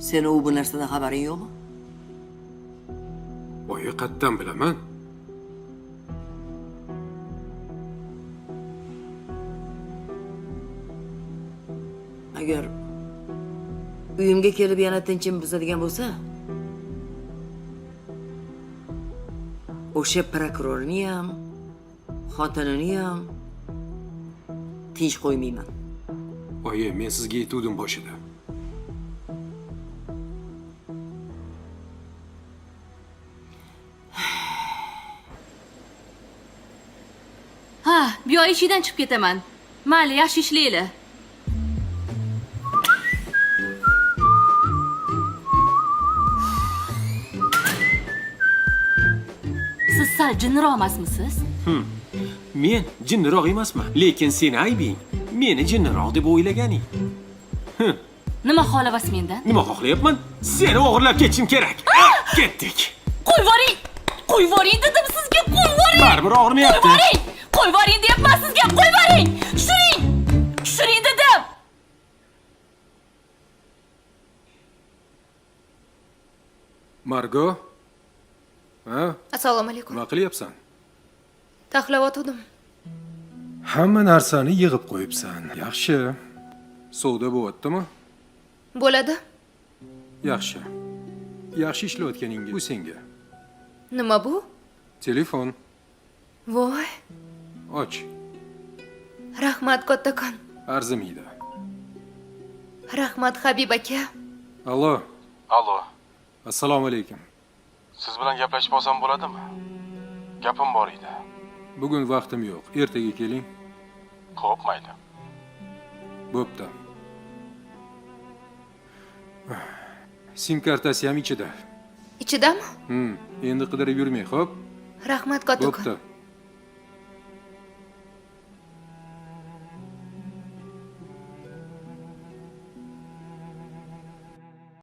Seni u bu narsadan xabaring yo'qmi? Oyi, qayerdan bilaman? Agar uyimga kelib yana tinchim buzadigan bo'lsa, o'sha prokurorni ham, xotinini ham tinch qo'ymayman. Oyi, men sizga aytuvdim boshida. Ha, bu yoq ishdan chiqib ketaman. Mayli, yaxshi ishlayli. Siz sal jinniroq emasmisiz? Men jinniroq emasman, lekin seni aybing meni jinniroq deb o'ylaganing. Nima xohlayapsiz mendan? Nima xohlayapman? Seni o'g'irlab ketishim kerak. Ketdik. Qo'yib yuboring! Qo'yib yuboring dedim sizga, qo'yib yuboring! Baribir og'rimayapti. Qo'yib yuboring deyapman sizga, qo'yib yuboring! Tushiring! Tushiring dedim! Margo? Ha? Assalomu alaykum. Nima qilyapsan? Taxlayotgandim. Hamma narsani yig'ib qo'yibsan. Yaxshi. Savdo bo'lyaptimi? Bo'ladi. Yaxshi. Yaxshi ishlayotganingga bu senga. Nima bu? Telefon. Voy, Och. rahmat kattakon. Arzimaydi. Rahmat Habib aka. Allo. Allo, Assalomu alaykum. siz bilan gaplashib olsam bo'ladimi? Gapim bor edi. Bugun vaqtim yo'q. Ertaga keling. Xo'p, mayli. Bo'pti. Sim kartasi ham ichida. Ichidami? Endi qidirib yurmang, xo'p? Rahmat kattakon. Bo'pti.